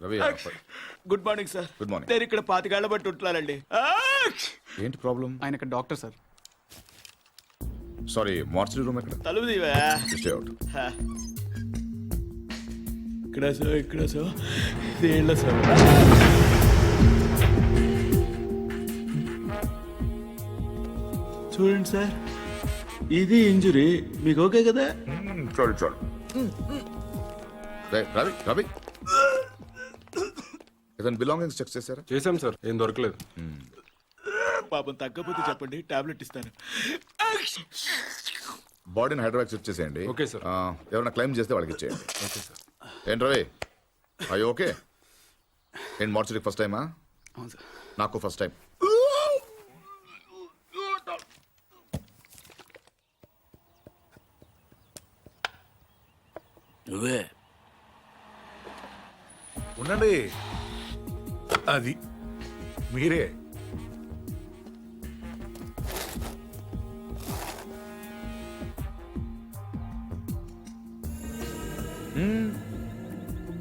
Ravi good morning sir. Good morning. నేను ఇక్కడ 25 ఏళ్ల బట్టి ఉంటున్నానండి. ఏంటి ప్రాబ్లం? ఆయన ఇక్కడ doctor sir. Sorry, mortuary room ఎక్కడ? తలుపు తీవా. Stay out. ఇక్కడ సార్ ఇదేళ్ళ సార్. చూడండి సార్, ఇది ఇంజురీ. మీకు ఓకే కదా? చాలు చాలు. రవి రవి ఏదైనా బిలాంగింగ్స్ చెక్ చేశారా? చేశాం సార్, ఏం దొరకలేదు. పాపం తగ్గపోతే చెప్పండి, టాబ్లెట్ ఇస్తాను. బాడీని హైడ్రాక్స్ ఇచ్చేసేయండి. Okay sir. ఎవరైనా క్లైమ్ చేస్తే వాళ్ళకి ఇచ్చేయండి. Okay sir. ఏంటి రవి, అయ్యో ఓకే. ఏంటి మార్చరీ ఫస్ట్ టైమా? అవును సార్. నాకు ఫస్ట్ టైం. నువ్వే ఉండండి, అది మీరే.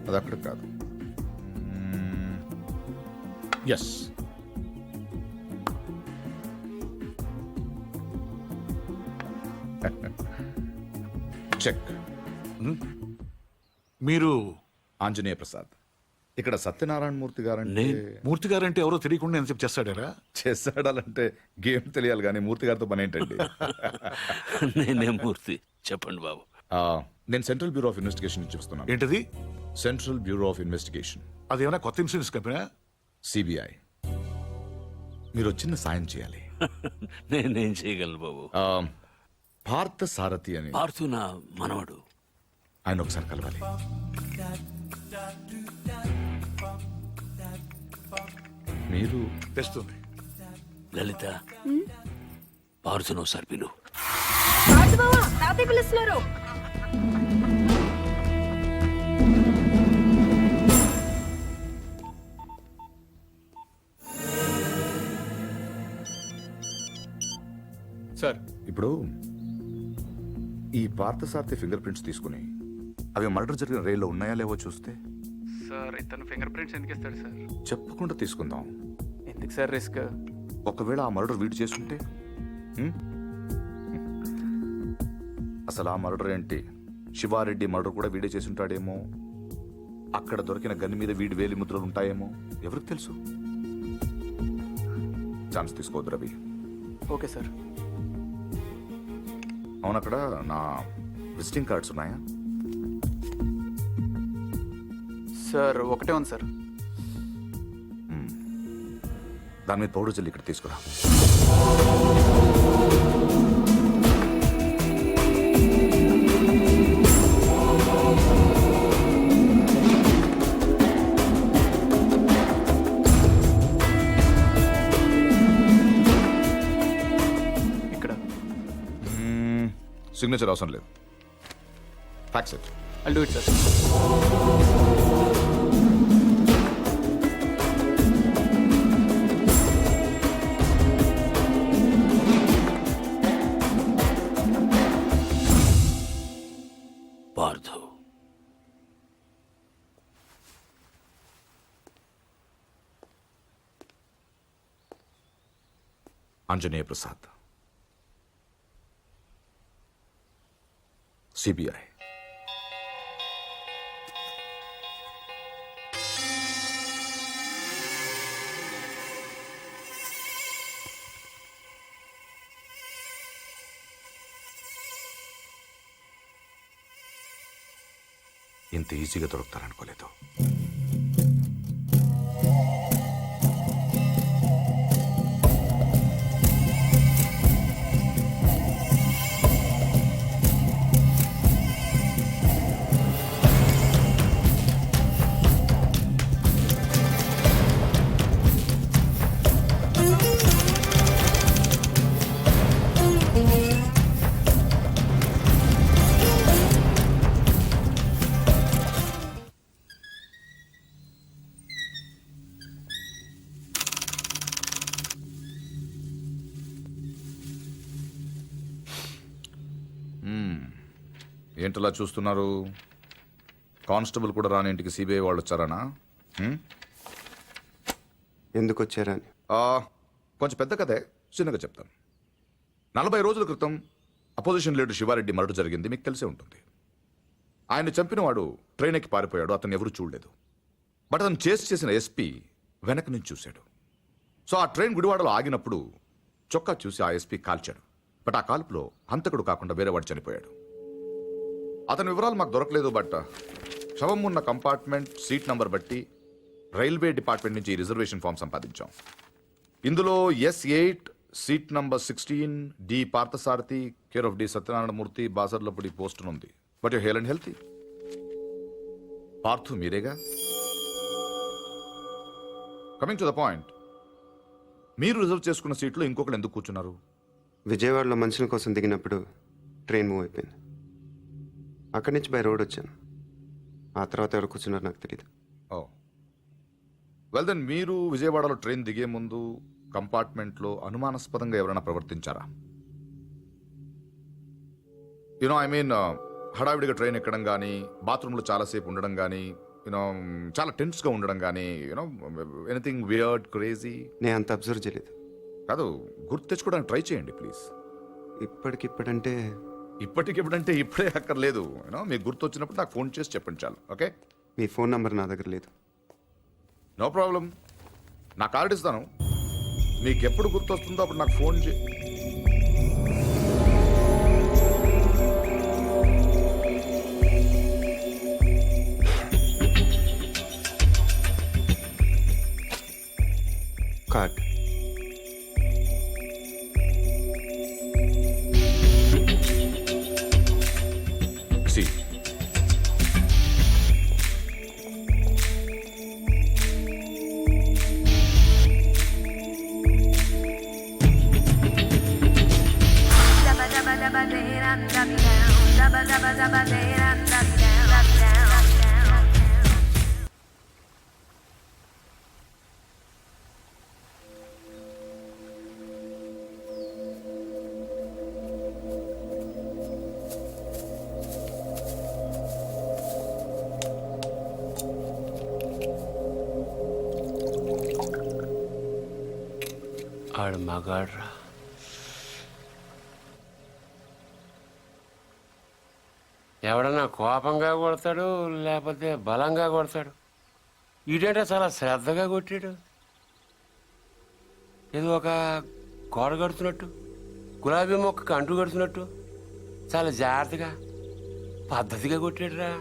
అది అక్కడ కాదు. Yes, check. మీరు ఆంజనేయ ప్రసాద్. ఇక్కడ సత్యనారాయణ మూర్తి గారంటే మూర్తి గారంటే ఎవరో తెలియకుండా ఎంతసేపు చేస్తాడారా? చేస్తాడాలంటే గేమ్ తెలియాలి కానీ మూర్తి గారితో పని ఏంటండి? నేనే మూర్తి. చెప్పండి బాబు. నేను సెంట్రల్ బ్యూరో ఆఫ్ ఇన్వెస్టిగేషన్ నుంచి వస్తున్నాను. ఏంటది? సెంట్రల్ బ్యూరో ఆఫ్ ఇన్వెస్టిగేషన్, అదేమైనా కొత్త ఇన్సూరెన్స్ కంపెనీ? సిబిఐ. మీరు వచ్చిన సాయం చేయాలి. నేనేం చేయగలను బాబు? పార్థ సారథి అని పార్థు నా మనవడు. ఆయన ఒకసారి కలవాలి. మీరు తెస్తుంది. లలిత, పార్థును ఒకసారి పిలు. పిలుస్తున్నారు. సార్, ఇప్పుడు ఈ పార్థసారథి ఫింగర్ ప్రింట్స్ తీసుకుని అవి మర్డర్ జరిగిన రైల్లో ఉన్నాయా లేవో చూస్తే. సార్ ఇతను ఫింగర్ ప్రింట్స్ ఎందుకు ఇస్తాడు సార్? చెప్పకుండా తీసుకుందాం. ఎందుకు సార్ రిస్క్? ఒకవేళ ఆ మర్డర్ వీడు చేసుంటే అసలు ఆ మర్డర్ ఏంటి? శివారెడ్డి మర్డర్ కూడా వీడే చేసుంటాడేమో. అక్కడ దొరికిన గన్ మీద వీడి వేలి ముద్రలు ఉంటాయేమో, ఎవరికి తెలుసు? ఛాన్స్ తీసుకోవద్దు రవి. Okay sir. అవును, అక్కడ నా విజిటింగ్ కార్డ్స్ ఉన్నాయా? సార్ ఒకటే ఉంది సార్. దాని మీద పౌడర్ జల్లి ఇక్కడ తీసుకురా. ఇక్కడ సిగ్నేచర్ అవసరం లేదు. Fax it. I'll do it sir. Parthu, Anjaneya Prasad, CBI. ఇంత ఈజీగా దొరుకుతారనుకోలేదు. ఏంటలా చూస్తున్నారు? కానిస్టేబుల్ కూడా రాని ఇంటికి సిబిఐ వాళ్ళు వచ్చారనా? ఎందుకు వచ్చారని. కొంచెం పెద్ద కథే, చిన్నగా చెప్తాను. 40 రోజుల క్రితం అపోజిషన్ లీడర్ శివారెడ్డి మర్డర్ జరిగింది, మీకు తెలిసే ఉంటుంది. ఆయన చంపిన వాడు ట్రైన్ ఎక్కి పారిపోయాడు, అతను ఎవరు చూడలేదు. బట్ అతను చేసిన ఎస్పీ వెనక నుంచి చూశాడు. సో ఆ ట్రైన్ గుడివాడలో ఆగినప్పుడు చొక్కా చూసి ఆ ఎస్పీ కాల్చాడు. బట్ ఆ కాల్పులో హంతకుడు కాకుండా వేరేవాడు చనిపోయాడు. అతని వివరాలు మాకు దొరకలేదు. బట్ శవం ఉన్న కంపార్ట్మెంట్ సీట్ నంబర్ బట్టి రైల్వే డిపార్ట్మెంట్ నుంచి ఈ రిజర్వేషన్ ఫామ్ సంపాదించాం. ఇందులో S8 seat number 16 D Parthasarathi care of D Satyanarayanamurthy Basarlapudi post ఉంది. But you hale and healthy. Parthu మీరేగా? కమింగ్ టు ద పాయింట్, మీరు రిజర్వ్ చేసుకున్న సీట్లో ఇంకొకరు ఎందుకు కూర్చున్నారు? విజయవాడలో మనుషుల కోసం దిగినప్పుడు ట్రైన్ మూవ్ అయిపోయింది. అక్కడి నుంచి బై రోడ్ వచ్చాను. ఆ తర్వాత ఎవరు కూర్చున్నారు నాకు తెలియదు. ఓ వెల్ దెన్, మీరు విజయవాడలో ట్రైన్ దిగే ముందు కంపార్ట్మెంట్లో అనుమానాస్పదంగా ఎవరైనా ప్రవర్తించారా? యునో ఐ మీన్, హడావిడిగా ట్రైన్ ఎక్కడం కానీ, బాత్రూంలో చాలాసేపు ఉండడం కానీ, యూనో చాలా టెన్స్గా ఉండడం కానీ, యూనో ఎనీథింగ్ వియర్డ్ క్రేజీ? నేను అంత అబ్జర్వ్ చేయలేదు. కాదు, గుర్తు తెచ్చుకోవడానికి ట్రై చేయండి ప్లీజ్. ఇప్పటికిప్పుడంటే ఇప్పటికిప్పుడంటే ఇప్పుడే అక్కర్లేదు. యూనో మీకు గుర్తు వచ్చినప్పుడు నాకు ఫోన్ చేసి చెప్పండి చాలు. ఓకే? మీ ఫోన్ నంబర్ నా దగ్గర లేదు. నో ప్రాబ్లం, నా కార్డు ఇస్తాను. మీకు ఎప్పుడు గుర్తు వస్తుందో అప్పుడు నాకు ఫోన్ చే. కార్డ్. సి ఆడు మగాడ్రా. ఎవడన్నా కోపంగా కొడతాడు, లేకపోతే బలంగా కొడతాడు. ఈడంటే చాలా శ్రద్ధగా కొట్టాడు. ఏదో ఒక గోడ కడుతున్నట్టు, గులాబీ మొక్కకు అంటు కడుతున్నట్టు చాలా జాగ్రత్తగా పద్ధతిగా కొట్టాడురా.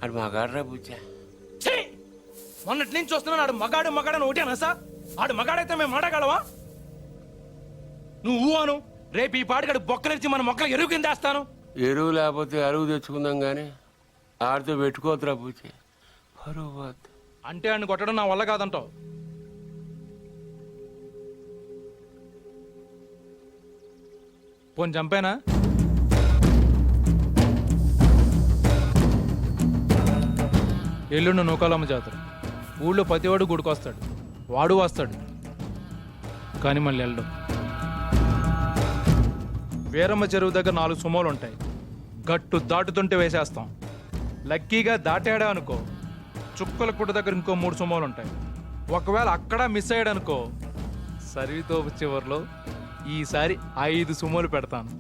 ఆడు మగాడ్రా బుజ్జా. మొన్నటి నుంచి చూస్తున్నాను. ఆడు మగాడు మగాడని ఒకటేనా సార్? ఆడు మగాడైతే మేము మాడగలవా? నువ్వు అను, రేపు ఈ పాడిగాడు బొక్కలిచ్చి మన మొక్కలు ఎరువు కింద వేస్తాను. ఎరువు లేకపోతే అరువు తెచ్చుకుందాం కానీ ఆడితో పెట్టుకోవద్దురా బుజ్జి, పరువు పోద్ది. అంటే ఆయన కొట్టడం నా వల్ల కాదంటావు. పోని చంపేనా? ఎల్లుండి నూకాలమ్మ జాతర. ఊళ్ళో ప్రతివాడు గుడికొస్తాడు, వాడు వస్తాడు, కానీ మళ్ళీ వెళ్ళడం. వీరమ్మ చెరువు దగ్గర 4 సుమోలు ఉంటాయి. గట్టు దాటుతుంటే వేసేస్తాం. లక్కీగా దాటాడా అనుకో, చుక్కల కుట్ట దగ్గర ఇంకో 3 సుమోలు ఉంటాయి. ఒకవేళ అక్కడ మిస్ అయ్యాడనుకో, సరితో చివరిలో ఈసారి 5 సుమోలు పెడతాను.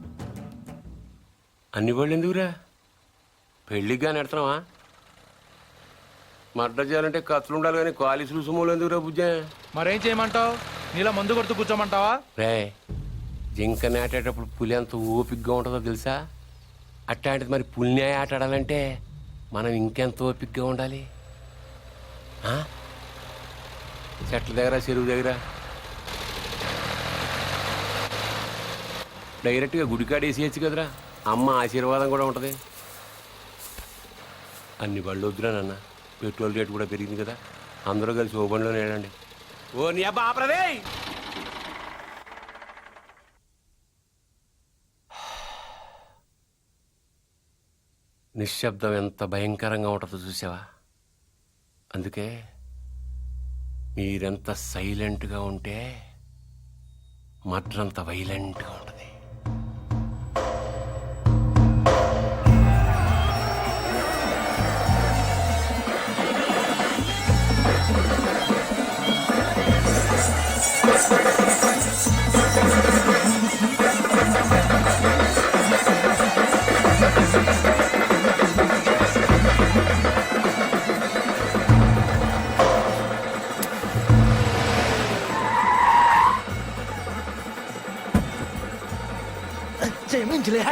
అన్ని వాళ్ళు ఎందుకురా? పెళ్ళికి కానీ ఎడతావా? మర్డర్ చేయాలంటే కత్తులు ఉండాలి కానీ కాలిసులు సుమోలు ఎందుకురా బుజ్జా? మరేం చేయమంటావు? నీలా మందు కొడుతూ కూర్చోమంటావా? రే, జింక నాటేటప్పుడు పులి ఎంత ఓపికగా ఉంటుందో తెలుసా? అట్లాంటిది మరి పులిని ఆట ఆడాలంటే మనం ఇంకెంత ఓపికగా ఉండాలి. చెట్ల దగ్గర, చెరువు దగ్గర డైరెక్ట్గా గుడికాడ వేసేయచ్చు కదరా. అమ్మ ఆశీర్వాదం కూడా ఉంటుంది. అన్ని బళ్ళు వద్దురా నాన్న, పెట్రోల్ రేటు కూడా పెరిగింది కదా. అందరూ కలిసి ఓ బండిలోనే వెళ్ళండి. ఓ నీ అబ్బా ఆపరదే. నిశ్శబ్దం ఎంత భయంకరంగా ఉంటుందో చూసావా? అందుకే మీరెంత సైలెంట్గా ఉంటే మర్డర్ అంత వైలెంట్గా ఉంటుంది. బుజ్జిలే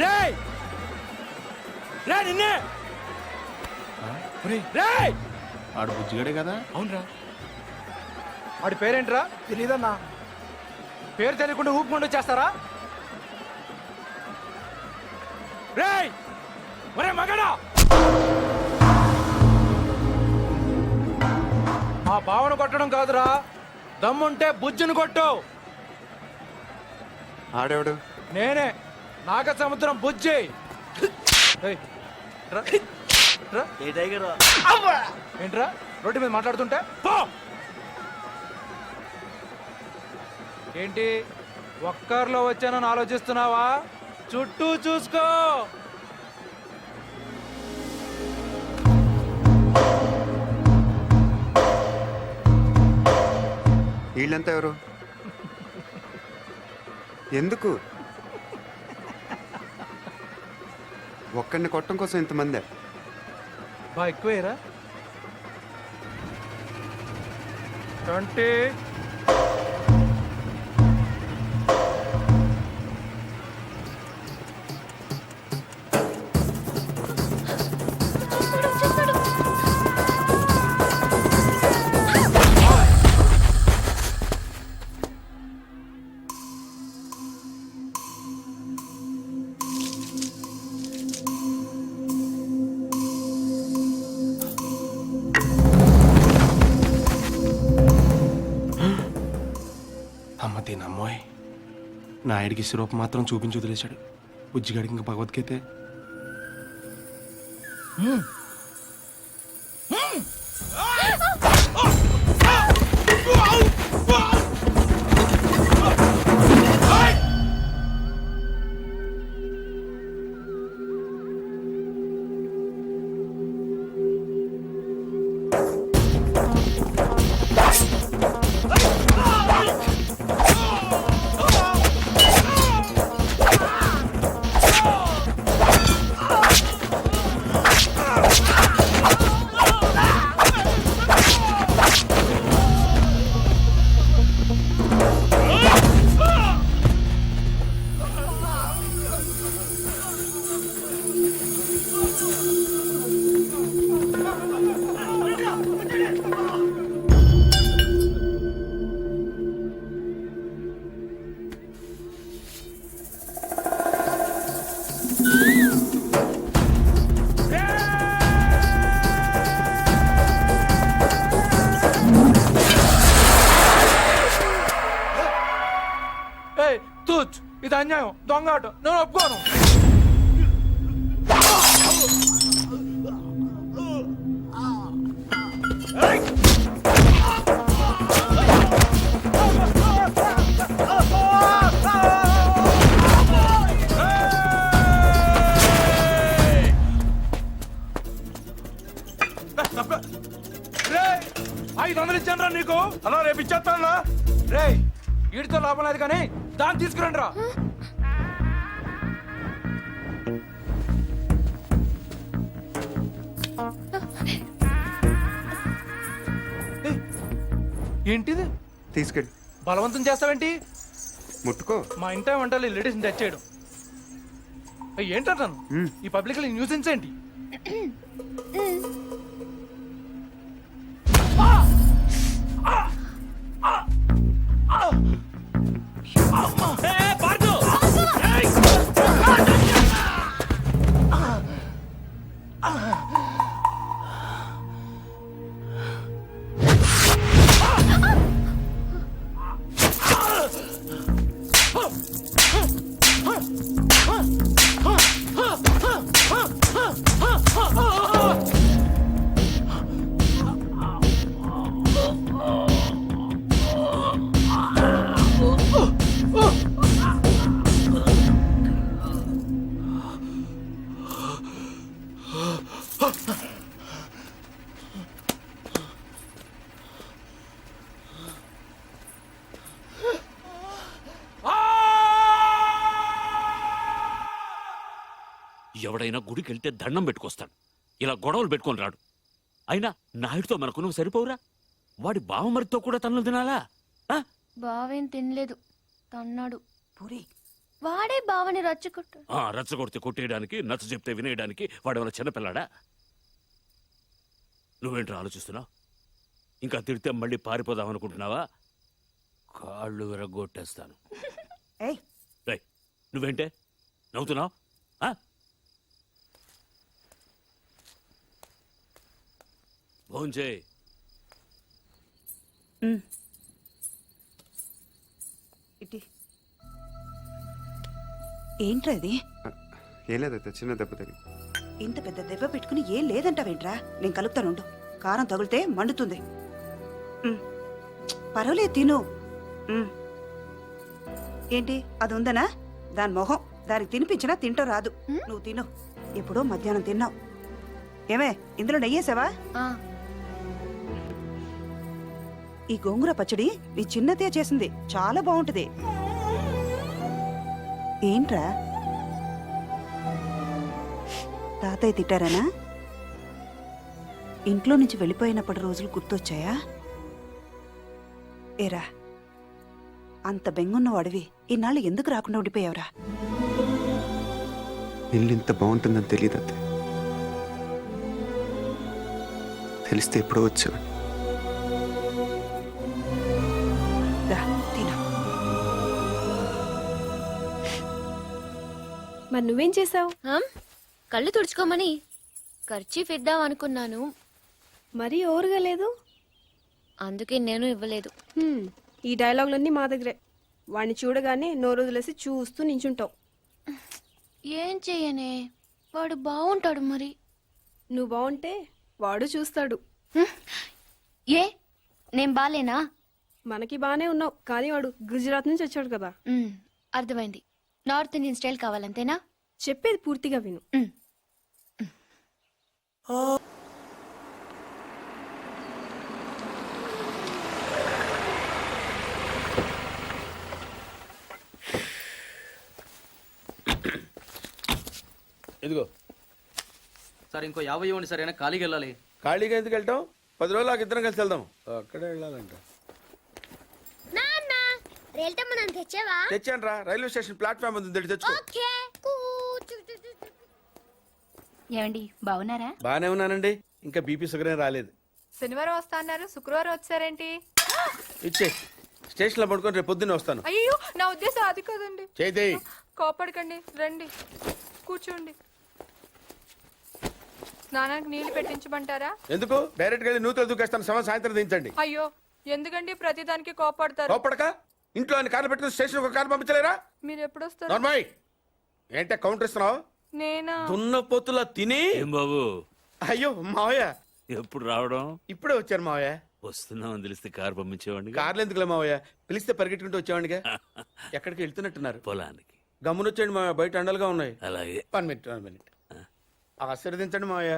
రేయ్ రే నిన్నే రేయ్ ఆడు బుజ్జిగాడే కదా. అవునరా వాడి పేరేంట్రా? తెలీదన్నా. పేరు తెలియకుండా ఊపుకుండా చేస్తారా? రేయ్ ఒరే మగడా, ఆ బావను కొట్టడం కాదురా, దమ్ముంటే బుజ్జును కొట్టు. ఆడేవాడు నేనే నాగ సముద్రం బుజ్జి. ఏయ్, రా, రా. ఏంట్రా రోడ్డు మీద మాట్లాడుతుంటే పో. ఏంటి ఒక్కర్లో వచ్చానని ఆలోచిస్తున్నావా? చుట్టూ చూసుకో. వీళ్ళంతా ఎవరు? ఎందుకు ఒక్కడిని కొట్టడం కోసం ఇంతమందే? బా ఎక్కువేరా 20. అమ్మ తినమ్మోయ్, నాయుడికి సిరప్ మాత్రం చూపించి వదిలేశాడు. బుజ్జిగాడికి ఇంకా భగవద్గీతే. ఏయ్ తూచ్, ఇది అన్యాయం, దొంగ ఆట, నేను ఒప్పుకోను. రేయ్ 500 ఇచ్చాను రా నీకు. అలా రేపు ఇచ్చేస్తాను. రే వీడితో లాభం లేదు కానీ దాన్ని తీసుకురండి రా. ఏయ్, ఏంటిది? తీసుకెళ్ళి బలవంతం చేస్తావేంటి? ముట్టుకో. మా ఇంట వంటలు లేడీస్ టచ్ చేయడం ఏంటంటాను? ఈ పబ్లిక్ న్యూసెన్స్ ఏంటి? ఎవడైనా గుడికి వెళ్తే దండం పెట్టుకొస్తాడు, ఇలా గొడవలు పెట్టుకొని రాడు. అయినా నాయుడితో మనకు నువ్వు సరిపోవురా? వాడి బావమరితో కూడా తన్నులు తినాలా? బావేం తినలేదు తన్నాడు. పూరి వాడే బావని రచ్చగొట్టు. రచ్చగొడితే కొట్టేయడానికి, నచ్చ చెప్తే వినేయడానికి వాడేమైనా చిన్నపిల్లాడా? నువ్వేంట్రా ఆలోచిస్తున్నావు? ఇంకా తిడితే మళ్ళీ పారిపోదాం అనుకుంటున్నావా? కాళ్ళు విరగొట్టేస్తాను. ఏయ్ రేయ్, నువ్వేంటే నవ్వుతున్నావు? భోంచేయ్. ఇటీ ఏంట్రా ఇది? ఏం లేదైతే చిన్న దెబ్బ తగిలి. ఇంత పెద్ద దెబ్బ పెట్టుకుని ఏం లేదంటావేంట్రా? నేను కలుపుతానుండు. కారం తగిలితే మండుతుంది. పర్వాలేదు తిను. ఏంటి అది ఉందనా? దాని మొహం దానికి తినిపించినా తింటో రాదు. నువ్వు తిను. ఎప్పుడో మధ్యాహ్నం తిన్నావు. ఏమే ఇందులో నెయ్యేసావా? ఆ, ఈ గోంగూర పచ్చడి నీ చిన్నతే చేసింది, చాలా బాగుంటది. ఏంట్రా తాతయ్య తిట్టారనా? ఇంట్లో నుంచి వెళ్ళిపోయినప్పటి రోజులు గుర్తొచ్చాయా? ఏరా అంత బెంగున్నవాడివి ఈనాళ్ళు ఎందుకు రాకుండా ఉండిపోయావురా? ఇల్లు ఇంత బాగుంటుందని తెలియదు అత్తే. తెలిస్తే ఎప్పుడో వచ్చాను. దా, తిను. మరి నువ్వేం చేసావు? కళ్ళు తుడుచుకోమని ఖర్చీఫ్ ఇద్దాం అనుకున్నాను. మరీ ఓవర్గా లేదు. అందుకే నేను ఇవ్వలేదు. ఈ డైలాగులన్నీ మా దగ్గరే. వాడిని చూడగానే నోరు వదిలేసి చూస్తూ నించుంటావు. ఏం చెయ్యనే, వాడు బాగుంటాడు. మరి నువ్వు బాగుంటే వాడు చూస్తాడు. ఏ నేను బాలేనా? మనకి బానే ఉన్నావు, కానీ వాడు గుజరాత్ నుంచి వచ్చాడు కదా. అర్థమైంది. నార్త్ ఇండియన్ స్టైల్ కావాలంతేనా? చెప్పేది పూర్తిగా విను. ఇదిగో సార్ ఇంకో 50 ఇవ్వండి సార్, అయినా ఖాళీకి వెళ్ళాలి. ఖాళీగా ఎందుకు వెళ్తాం? 10 రోజులు నాకు ఇద్దరం కలిసి వెళ్దాం. అక్కడే వెళ్ళాలంట. తెచ్చాను రా, రైల్వే స్టేషన్ ప్లాట్ఫామ్ ఉంది, తెచ్చుకో. ఏమండి బాగున్నారా? బానే ఉన్నానండి. ఇంకా బీపీ షుగర్ ఏం రాలేదు. శనివారం వస్తా అన్నారు, శుక్రవారం వచ్చారేంటి? ఇచ్చే స్టేషన్ లో పడుకొని రేపు పొద్దున్నే వస్తాను. అయ్యో నా ఉద్దేశం అది కాదండి. చేయి. కోపడకండి, రండి కూర్చోండి. స్నానానికి నీళ్లు పెట్టించమంటారా? ఎందుకు? డైరెక్ట్ గా నూతులు దూకేస్తాను. సాయంత్రం దించండి. అయ్యో ఎందుకండి ప్రతిదానికి కోపడతారు? కోపడక ఇంట్లో అన్ని కార్లు పెట్టుకుని స్టేషన్ ఒక కారు పంపించలేరా? మీరు ఎప్పుడు వస్తారు? నార్మల్ ఏంటే కౌంటర్ ఇస్తున్నావు? నేనా? దున్న పొత్తులా తిని. ఏం బాబు అయ్యో మావయ్య ఎప్పుడు రావడం? ఇప్పుడే వచ్చాను మావయ్య. వస్తున్నామని తెలిస్తే కారు పంపించేవాడిని. కార్లు ఎందుకులే మావయ్య, పిలిస్తే పరిగెట్టుకుంటూ వచ్చేవాడిగా. ఎక్కడికి వెళ్తున్నట్టున్నారు? పొలానికి. గమ్మునొచ్చేయండి మావయ్య, బయట అండలుగా ఉన్నాయి. అలాగే. 1 మినిట్. ఆశీర్వదించండి మావయ్య.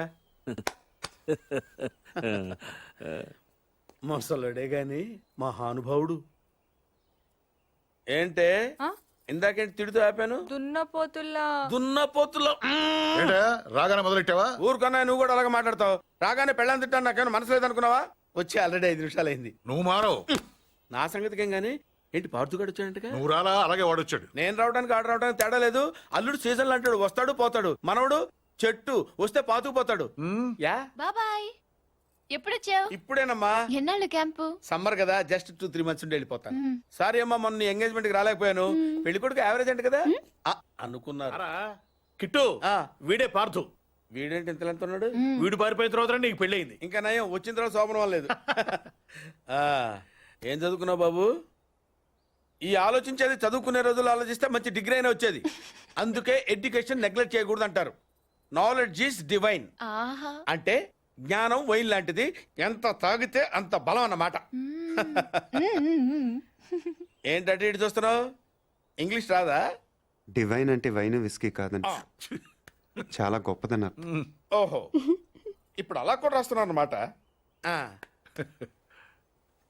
మొసలుడే గాని మహానుభావుడు. ఏంటే ఇందాకేంటి తిడుతూ ఆపాను? దున్నపోతుల్లో రాగానే మొదలెట్టావా? ఊరుకన్నా నువ్వు కూడా అలాగే మాట్లాడతావు. రాగానే పెళ్ళని తిట్టాను నాకేమైనా మనసు లేదనుకున్నావా? వచ్చి ఆల్రెడీ 5 నిమిషాలు అయింది. నువ్వు మారవు. నా సంగతికి ఏం గానీ ఏంటి పార్తుగాడు వచ్చాడంటగా? నువ్వు రాలా, అలాగే వాడొచ్చాడు. నేను రావడానికి ఆడ రావడానికి తేడా లేదు. అల్లుడు సీజన్లు అంటాడు, వస్తాడు పోతాడు. మనవడు చెట్టు వస్తే పాతుకుపోతాడు. యా బాబాయ్. ఎప్పుడొచ్చావు? ఇప్పుడేనమ్మా. ఎన్నాళ్ళు క్యాంపు? సమ్మర్ కదా, జస్ట్ 2-3 మంత్స్ ఉండి వెళ్ళిపోతాను. సారీ అమ్మా, మొన్న ఎంగేజ్మెంట్ కి రాలేకపోయాను. పెళ్లి కొడుకు యావరేజ్ అంటే కదా అనుకున్నారు. కిట్టు, వీడే పార్థు. వీడేంటి ఇంత ఎంత ఉన్నాడు? వీడు పారిపోయిన తర్వాత నీకు పెళ్ళయింది. ఇంకా నయం, వచ్చిన తర్వాత శోభనం లేదు. ఏం చదువుకున్నావు బాబు? ఈ ఆలోచించేది చదువుకునే రోజులు ఆలోచిస్తే మంచి డిగ్రీ అయినా వచ్చేది. అందుకే ఎడ్యుకేషన్ నెగ్లెక్ట్ చేయకూడదు అంటారు. Knowledge is divine. అంటే జ్ఞానం వైన్ లాంటిది, ఎంత తాగితే అంత బలం అన్నమాట. ఏంటంటే ఇటు చూస్తున్నావు? ఇంగ్లీష్ రాదా? డివైన్ అంటే వైన్ విస్కీ కాదండి, చాలా గొప్పదన్నారు. ఓహో, ఇప్పుడు అలా కూడా రాస్తున్నావు అన్నమాట.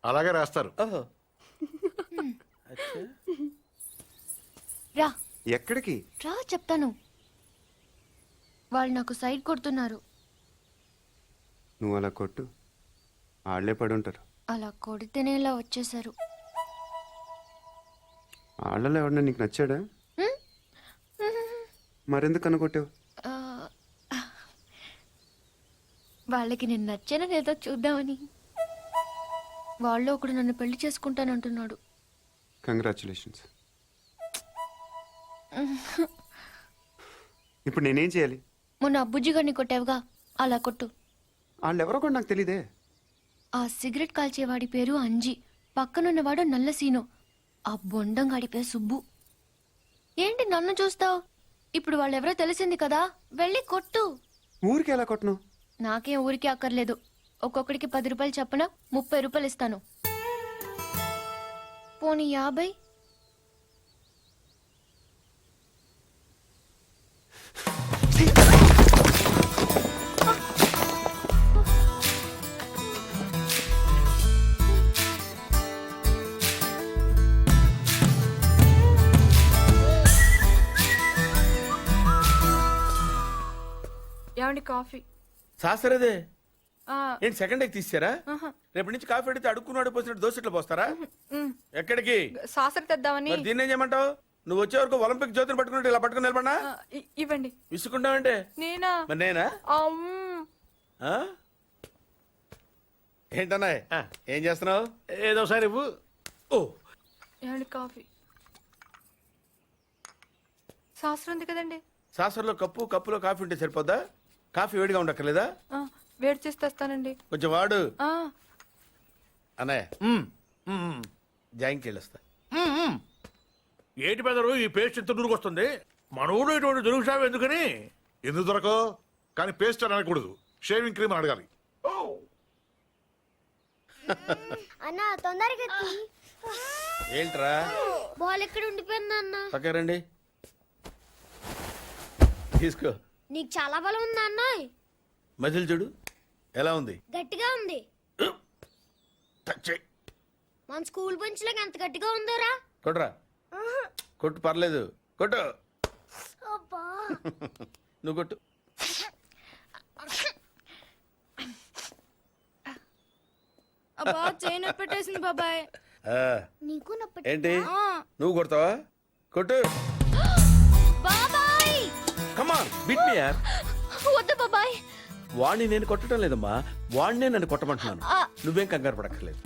అలాగే రాస్తారు. ఓహో, రా. ఎక్కడికి రా చెప్తాను. వాళ్ళు నాకు సైడ్ కొడుతున్నారు. నువ్వు అలా కొట్టు, ఆళ్లే పడుంటారు. అలా కొడితేనే ఇలా వచ్చేసారు. వాళ్ళలో ఎవడన్నా నీకు నచ్చాడా? మరెందుకు అనుకోటావు? ఆ, వాళ్ళకి నేను నచ్చానో లేదో చూద్దామని. వాళ్ళు ఒకడు నన్ను పెళ్లి చేసుకుంటానంటున్నాడు. కంగ్రాచులేషన్స్. ఇప్పుడు నేనేం చేయాలి? మొన్న అబ్బుజ్జి గారిని కొట్టావుగా, అలా కొట్టు. వాళ్ళెవరో కూడా నాకు తెలీదే. ఆ సిగరెట్ కాల్చేవాడి పేరు అంజి, పక్కనున్నవాడు నల్ల సీను, ఆ బొండం గాడి పేరు సుబ్బు. ఏంటి నన్ను చూస్తావు? ఇప్పుడు వాళ్ళెవరో తెలిసింది కదా, వెళ్ళి కొట్టు. ఊరికి ఎలా కొట్టను? నాకేం ఊరికి అక్కర్లేదు. ఒక్కొక్కడికి 10 రూపాయలు చప్పున 30 రూపాయలు ఇస్తాను. పోనీ 50? ఏమండి కాఫీ? శాస్త్రదే ఆ, ఏంటి సెకండ్ ఎగ్ తీసారా? రేపటి నుంచి కాఫీ అడిగితే అడుక్కున్నాడు పోసినట్టు దోశట్లు పోస్తారా? ఎక్కడికి? సాసర తెద్దామని. మరి దీన్ని ఏం చేయమంటావు? నువ్వు వచ్చే వరకు ఒలింపిక్ జ్యోతిని పట్టుకున్నట్టు ఇలా పట్టుకుని నిలబడినా ఇవ్వండి. విసుకుంటావంటే నేనా? మరి నేనా? ఆ? ఏంటన్నా ఏం చేస్తున్నావు? ఏదో సార్ ఇవ్వు. ఓ ఏమండి కాఫీ? శాస్త్రం ఉంది కదండి. సాసర్లో కప్పులో కాఫీ ఉంటే సరిపోద్దా? కాఫీ వేడిగా ఉండక్కర్లేదా? వేడి చేసి తెస్తానండి. కొంచెం వాడు ఆ, అన్నయ్య జాయింకి వెళ్ళొస్తా. ఏటి పెదరు ఈ పేస్ట్ ఎంత దూరకు వస్తుంది? మన ఊళ్ళో ఇటువంటి దొరుకుతావు ఎందుకని? ఎందుకు దొరకవు? కానీ పేస్ట్ అని అనకూడదు, షేవింగ్ క్రీమ్ అని అడగాలి. అన్నా తొందరగా ఏంట్రా బాల్ ఎక్కడ ఉండిపోయింది అన్న? పక్క రండి తీసుకో. నీకు చాలా బలం ఉందా అన్న? మజిల్ చూడు ఎలా ఉంది. గట్టిగా ఉంది. టచ్ చెయ్. మన స్కూల్ బెంచ్ లాగా ఎంత గట్టిగా ఉందోరా. కొట్టురా. కొట్టు పర్లేదు కొట్టు. అబ్బా నువ్వు కొట్టు. అబ్బా చైన్ పెట్టేసింది బాబాయ్. ఆ, నీకు నొప్పి. ఏంటి నువ్వు కొడతావా? కొట్టు. బాబాయ్ కమాన్ బిట్ మీ యార్. వద్దు బాబాయ్. వాణ్ణి నేను కొట్టడం లేదమ్మా, వాణ్ణే నన్ను కొట్టమంటున్నాను. ఆ. నువ్వేం కంగారు పడక్కర్లేదు.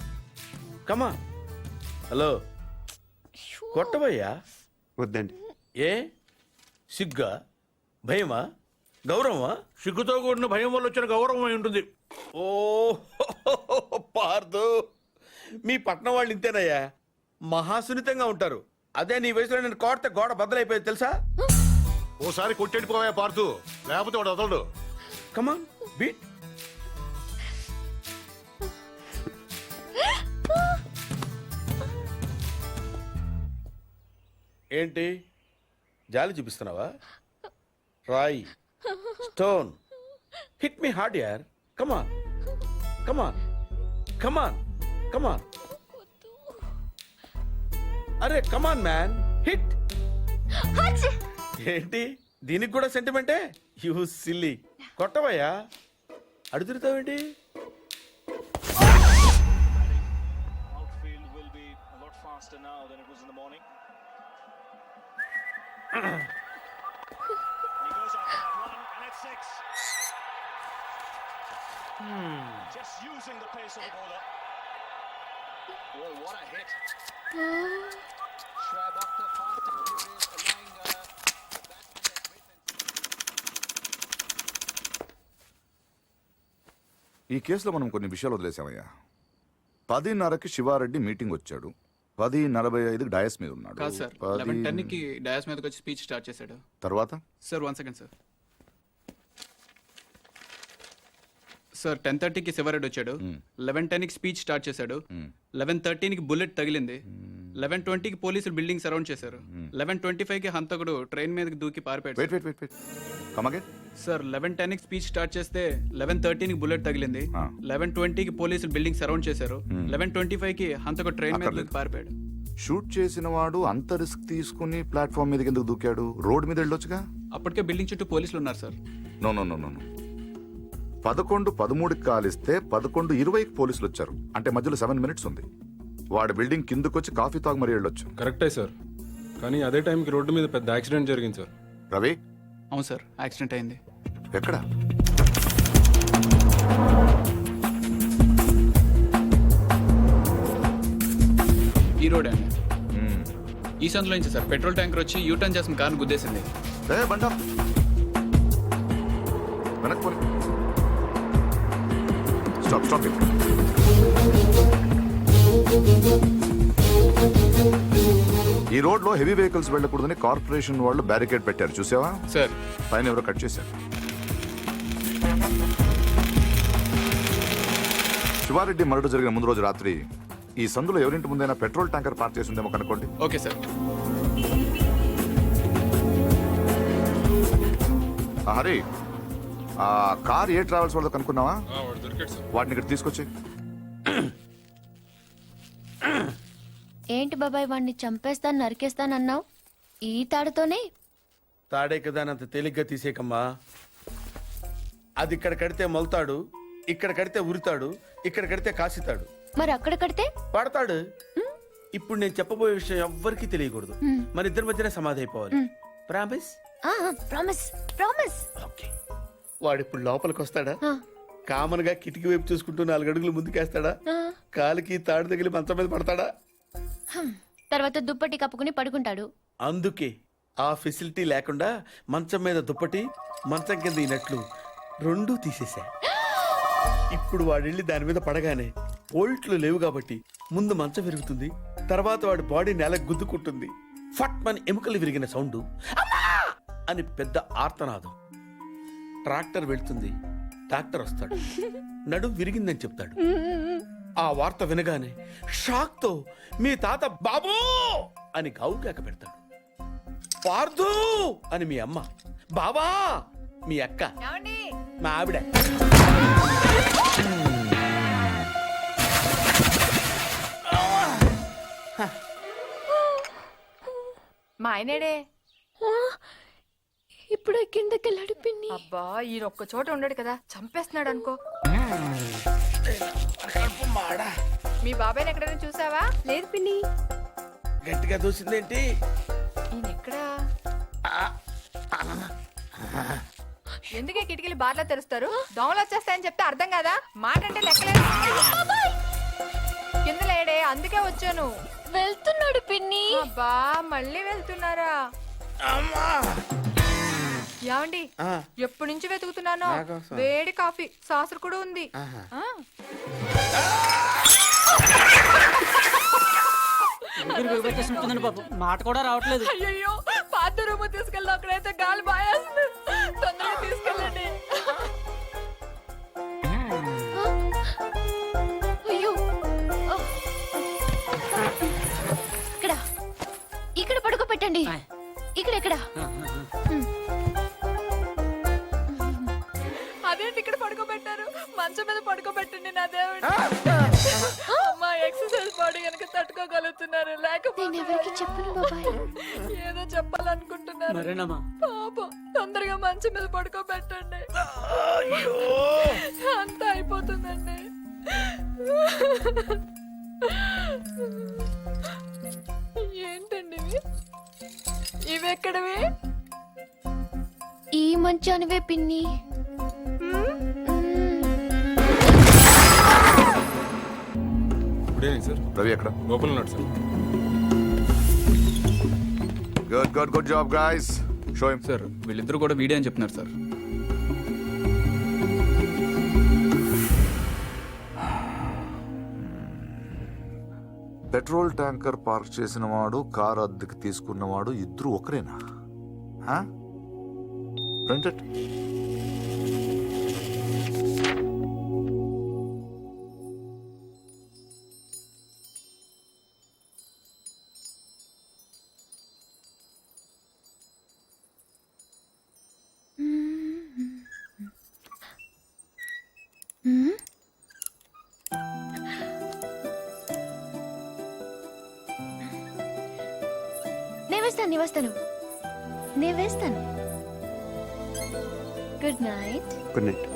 కమా. హలో కొట్టబోయ్యా. వద్దండి. ఏ సిగ్గా, భయమా, గౌరవమా? సిగ్గుతో కూడిన భయం వల్ల వచ్చిన గౌరవం అయి ఉంటుంది. ఓ పార్దు, మీ పట్నం వాళ్ళు ఇంతేనయ్యా, మహాసున్నితంగా ఉంటారు. అదే నీ వయసులో నేను కోడితే గోడ బద్దలైపోయేది తెలుసా? ఓసారి కొట్టెడిపోయా పార్తు, లేకపోతే వాడు వదలడు. కమాన్ బీట్. ఏంటి జాలి చూపిస్తున్నావా? రాయి, స్టోన్, హిట్ మీ హార్డ్ యార్. కమాన్ కమాన్ కమాన్ కమాన్. అరే కమాన్ మ్యాన్, హిట్. ఏంటి దీనికి కూడా సెంటిమెంటే? You silly. కొట్టవయ్యా, అడుగుతావేంటి? ఈ కేసులో మనం కొన్ని విషయాలు వదిలేసామయ్యా. 10:30కి శివారెడ్డి మీటింగ్ వచ్చాడు, 10:45కి డయాస్ మీద ఉన్నాడు. కాదు సార్, 11:10కి డయాస్ మీదకి వచ్చి స్పీచ్ స్టార్ట్ చేశాడు. తర్వాత సార్ 1 సెకండ్ సార్. సార్ 10:30కి శివారెడ్డి వచ్చాడు, 11:10కి స్పీచ్ స్టార్ట్ చేశాడు, 11:13కి బుల్లెట్ తగిలింది, 11:20కి పోలీసులు బిల్డింగ్ సరౌండ్ చేశారు, 11:25కి హంతకుడు ట్రైన్ మీదకి దూకి పారిపోయాడు. Wait wait wait wait come again. Sir 11:10కి స్పీచ్ స్టార్ట్ చేస్తే 11:13కి బుల్లెట్ తగిలింది, 11:20కి పోలీసులు బిల్డింగ్ సరౌండ్ చేశారు, 11:25కి హంతకుడు ట్రైన్ మీద దూకి పారిపోయాడు. షూట్ చేసిన వాడు అంత రిస్క్ తీసుకుని ప్లాట్ఫామ్ మీదకి ఎందుకు దూకాడు? రోడ్ మీద వెళ్ళొచ్చుగా. అప్పటికే బిల్డింగ్ చుట్టూ పోలీసులు ఉన్నారు sir. No no no no no 11:13కి కాలిస్తే 11:20కి పోలీసులు వచ్చారు, అంటే మధ్యలో 7 minutes ఉంది. వాడు బిల్డింగ్ కిందకొచ్చి కాఫీ తాగు మరీ వెళ్ళొచ్చు. కరెక్టే సార్. కానీ అదే టైంకి రోడ్డు మీద పెద్ద యాక్సిడెంట్ జరిగింది సార్. రవి అవును సార్, యాక్సిడెంట్ అయింది. ఎక్కడ? ఈ రోడ్ అండి. ఈ సందులో నుంచి సార్ పెట్రోల్ ట్యాంకర్ వచ్చి యూటర్న్ చేసిన కార్ని గుద్దేసింది. బండ వెనక్కి పోనీ. Stop stop. ఈ రోడ్ లో హెవీ వెహికల్స్ వెళ్ళకూడదని కార్పొరేషన్ వాళ్ళు బ్యారికేడ్ పెట్టారు, చూసావా? సార్ పైన ఎవరో కట్ చేశారు. శివారెడ్డి మర్డర్ జరిగిన ముందు రోజు రాత్రి ఈ సందులో ఎవరింటి ముందైనా పెట్రోల్ ట్యాంకర్ పార్క్ చేసి ఉందేమో కనుకోండి. Okay sir. హరి, ఆ కార్ ఏ ట్రావెల్స్ వాళ్ళతో కనుక్కున్నావా? దొరికాడు సార్. వాటిని ఇక్కడ తీసుకొచ్చి. ఏంటి బాబాయ్ వాడిని చంపేస్తాను నరికేస్తానన్నావు? ఈ తాడుతోనే? తాడే కదా అంత తేలిగ్గా తీసేకమ్మా. అది ఇక్కడ కడితే మొలతాడు, ఇక్కడ కడితే ఉరితాడు, ఇక్కడ కడితే కాసితాడు, మరి అక్కడ కడితే పడతాడు. ఇప్పుడు నేను చెప్పబోయే విషయం ఎవ్వరికీ తెలియకూడదు. మన ఇద్దరి మధ్యనే సమాధి అయిపోవాలి. ప్రామిస్? Promise promise. ఓకే. వాడు ఇప్పుడు లోపలికి వస్తాడా? కామన్ గా కిటికీ వైపు చూసుకుంటూ 4 అడుగులు ముందుకేస్తాడా? కాలికి తాడు తగిలి మంచం మీద పడతాడా? తర్వాత దుప్పటి కప్పుకుని పడుకుంటాడు. అందుకే ఆ ఫెసిలిటీ లేకుండా మంచం మీద దుప్పటి, మంచం కింద ఈ నట్లు రెండూ తీసేశా. ఇప్పుడు వాడెళ్ళి దాని మీద పడగానే బోల్ట్లు లేవు కాబట్టి ముందు మంచం విరుగుతుంది, తర్వాత వాడి బాడీ నేల గుద్దుకుంటుంది. ఫట్ మన ఎముకలు విరిగిన సౌండ్, అమ్మా అని పెద్ద ఆర్తనాదం. ట్రాక్టర్ వెళ్తుంది, డాక్టర్ వస్తాడు, నడుం విరిగిందని చెప్తాడు. ఆ వార్త వినగానే షాక్ తో మీ తాత బాబూ అని గావు కేక పెడతాడు. పార్దు అని మీ అమ్మ, బాబా మీ అక్క, మా ఆవిడ. మా ఆయనేడే? ఇప్పుడు కిందకెళ్ళాడు పిన్ని. అబ్బా ఈయన ఒక్క చోట ఉండడు కదా, చంపేస్తున్నాడు అనుకో. మీ బాబాయ్ ఎక్కడైనా చూసావా? లేదు పిన్ని. గట్టిగా దూసిందేంటి? ఈయన ఎక్కడా? ఎందుకే కిటికీలు బార్లా తెరుస్తారు? దోమలు వచ్చేస్తాయని చెప్తే అర్థం కదా, మాట అంటే లెక్కలేదు. కింద లేడే, అందుకే వచ్చాను. వెళ్తున్నాడు పిన్ని. అబ్బా మళ్ళీ వెళ్తున్నారా? ఏమండి, ఎప్పటి నుంచి వెతుకుతున్నాను. వేడి కాఫీ, సాసరు కూడా ఉంది. మాట కూడా రావట్లేదు. అయ్యో పాత రూమ్ తీసుకెళ్ళి అక్కడైతే గాలి బాయేస్తుంది. తొందరగా తీసుకెళ్ళండి. అయ్యో, ఇక్కడ ఇక్కడ పడుకోబెట్టండి. ఇక్కడ అదేంటి ఇక్కడ పడుకోబెట్టారు? మంచం మీద పడుకోబెట్టండి నా దేవుడు. అమ్మా ఎక్సర్సైజ్ బాడీ కనుక తట్టుకోగలుగుతున్నారు, లేకపోతే ఎవరికి చెప్పను బాబాయ్. ఏదో చెప్పాలనుకుంటున్నారు. పాపం తొందరగా మంచం మీద పడుకోబెట్టండి. అంతా అయిపోతుందండి. ఏంటండి ఇవి ఎక్కడవి? ఈ మంచానివే పిన్ని. రవి ఎక్కడ? లోపల ఉన్నాడు sir. Good good good job guys. Show him. Sir వీళ్ళిద్దరూ కూడా వీడియో అని చెప్తున్నారు సార్. పెట్రోల్ ట్యాంకర్ పార్క్ చేసిన వాడు, కారు అద్దెకి తీసుకున్నవాడు ఇద్దరు ఒకరేనా? ప్రింటెడ్. నేను వేస్తాను. Good night. Good night.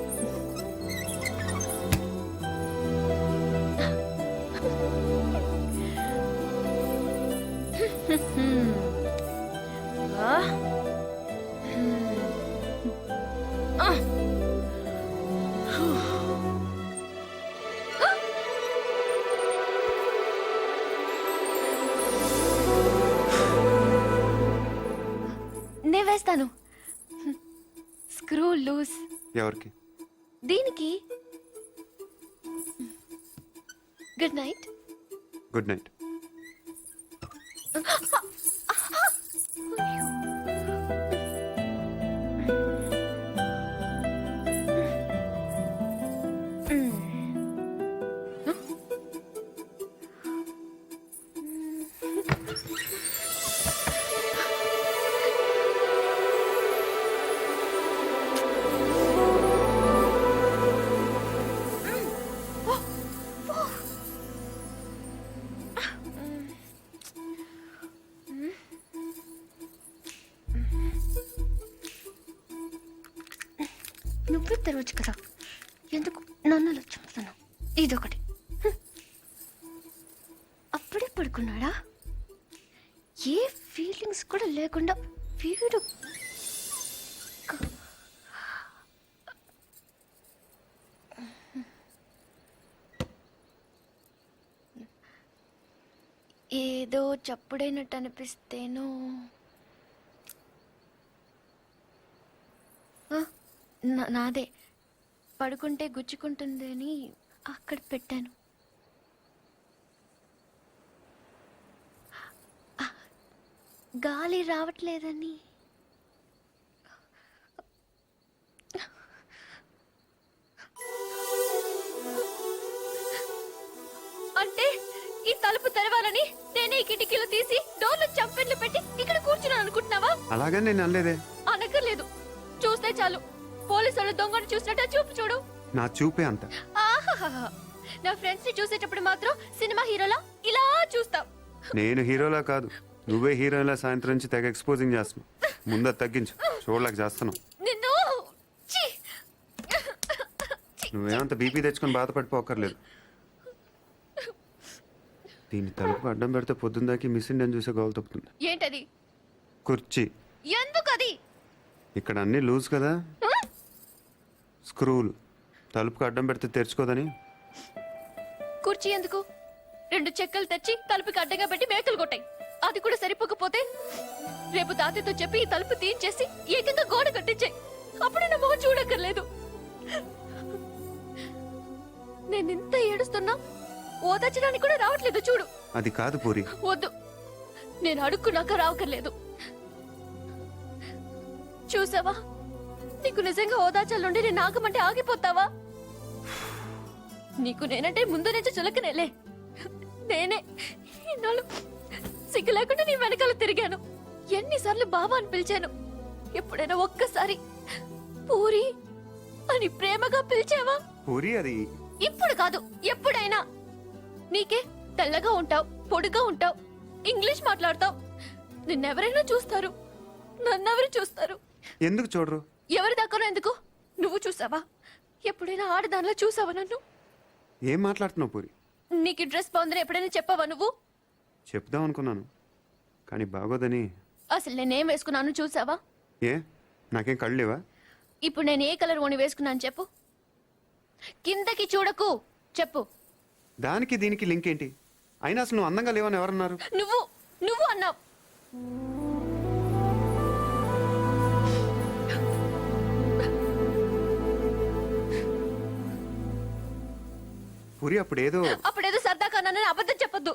Screw loose. ఎవరికి? దీనికి. Good night. Good night. నువ్వే తెరవచ్చు కదా, ఎందుకు నన్ను చంపుతాను? ఇదొకటి. అప్పుడే పడుకున్నాడా? ఏ ఫీలింగ్స్ కూడా లేకుండా వీడు. ఏదో చప్పుడైనట్టు అనిపిస్తేనో. నాదే పడుకుంటే గుచ్చుకుంటుంది అని అక్కడ పెట్టాను. గాలి రావట్లేదని. అంటే ఈ తలుపు తెరవాలని నేనే ఈ కిటికీలు తీసి డోర్లు చంపెట్లు పెట్టి ఇక్కడ కూర్చున్నాను అనుకుంటున్నావా? అలాగని నేను అనలేదే. అనక్కర్లేదు, చూస్తే చాలు. పోలీసులు దొంగను చూసినట్టు చూపు చూడు. నా చూపే అంత. ఆహాహా. నా ఫ్రెండ్స్ ని చూసేటప్పుడు మాత్రం సినిమా హీరోలా ఇలా చూస్తావు. నేను హీరోలా కాదు, నువ్వే హీరోలా సాయంత్రం నుంచి తెగ ఎక్స్పోజింగ్ చేస్తున్నావు. ముందు అది తగ్గించు, చూడలేక చేస్తున్నావు. నిన్ను ఛీ! నువ్వేమంత బీపీ తెచ్చుకొని బాధపడిపోకర్లేదు. దీన్ని తలుపు అడ్డం పెడితే పొద్దున్నదాకి మిస్ ఇండియన్ చూసే గోల్ తప్పుతుంది. ఏంటది? కుర్చీ. ఎందుకది? ఇక్కడ అన్ని లూజ్ కదా, స్క్రూలు. తలుపుకు అడ్డం పెడితే తెరుచుకోదని. కుర్చీ ఎందుకు? 2 చెక్కలు తెచ్చి తలుపుకి అడ్డంగా పెట్టి మేకలు కొట్టాయి. అది కూడా సరిపోకపోతే రేపు తాతయ్యతో చెప్పి ఈ తలుపు తీయించేసి ఏకంగా గోడ కట్టించాయి. అప్పుడు నా మొహం చూడక్కర్లేదు. నేను ఇంత ఏడుస్తున్నా ఓదార్చడానికి కూడా రావట్లేదు చూడు. అది కాదు పూరి. వద్దు, నేను అడుక్కున్నాక రావక్కర్లేదు. చూసావా, నీకు నిజంగా ఓదార్చాలంటే నేను ఆగమంటే ఆగిపోతావా? నీకు నేనంటే ముందు నుంచి చులకనేలే. నేనే ఇన్నాళ్ళు సిగ్గు లేకుండా నీ వెనకాల తిరిగాను. ఎన్నిసార్లు బావా అని పిలిచాను. ఎప్పుడైనా ఒక్కసారి పూరి అని ప్రేమగా పిలిచావా? పూరి అది ఇప్పుడు కాదు, ఎప్పుడైనా. నీకే తెల్లగా ఉంటావు, పొడుగా ఉంటావు, ఇంగ్లీష్ మాట్లాడతావు. నిన్నెవరైనా చూస్తారు, నన్నెవరు చూస్తారు? ఎందుకు చూడరు? ఎవరి దాకానో ఎందుకు? నువ్వు చూసావా? ఎప్పుడైనా ఆడదానిలో చూసావా నన్ను? ఏం మాట్లాడుతున్నావు పూరి? నీకు ఈ డ్రెస్ బాగుందని ఎప్పుడైనా చెప్పావా నువ్వు? చెప్దాం అనుకున్నాను, కానీ బాగోదని. అసలు నేనేం వేసుకున్నాను చూసావా? ఏ, నాకేం కళ్ళు లేవా? ఇప్పుడు నేను ఏ కలర్ ఓని వేసుకున్నాను చెప్పు. కిందకి చూడకు, చెప్పు. దానికి దీనికి లింక్ ఏంటి? అయినా అసలు నువ్వు అందంగా లేవని ఎవరన్నారు? నువ్వు నువ్వు అన్నావు. పూరి అప్పుడేదో అప్పుడేదో సరదా కన్నానని అబద్ధం చెప్పొద్దు.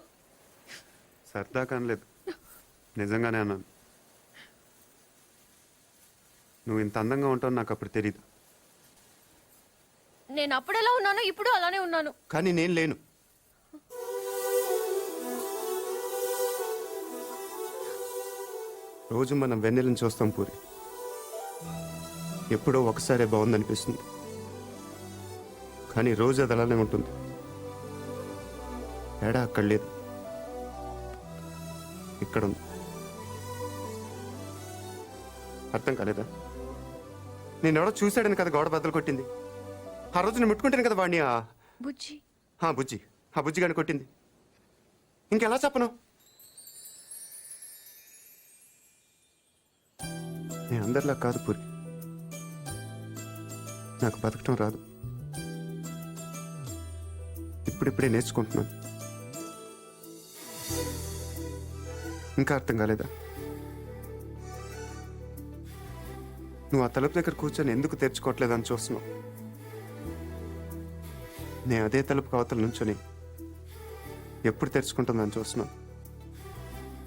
సరదా కానలేదు, నిజంగానే అన్నాను. నువ్వు ఇంత అందంగా ఉంటావు నాకు అప్పుడు తెలీదు. నేను అప్పుడు ఎలా ఉన్నానో ఇప్పుడు అలానే ఉన్నాను. కానీ నేను లేను. రోజు మనం వెన్నెలను చూస్తాం పూరి. ఎప్పుడో ఒకసారే బాగుందనిపిస్తుంది, కానీ రోజు అది అలానే ఉంటుంది. తేడా అక్కడ లేదు, ఇక్కడ ఉంది. అర్థం కాలేదా? నేనెవడో చూశాడని కదా గోడ బద్దలు కొట్టింది. ఆ రోజు నేను ముట్టుకుంటాను కదా వాడిని. బుజ్జి బుజ్జి, ఆ బుజ్జి గాని కొట్టింది. ఇంకెలా చెప్పను? నేను అందరిలా కాదు పూరి, నాకు బతకటం రాదు. ఇప్పుడిప్పుడే నేర్చుకుంటున్నాను. ఇంకా అర్థం కాలేదా? నువ్వు ఆ తలుపు దగ్గర కూర్చొని ఎందుకు తెరుచుకోవట్లేదని చూస్తున్నావు. నేను అదే తలుపు కవతల నుంచొని ఎప్పుడు తెరుచుకుంటుందని చూస్తున్నాను.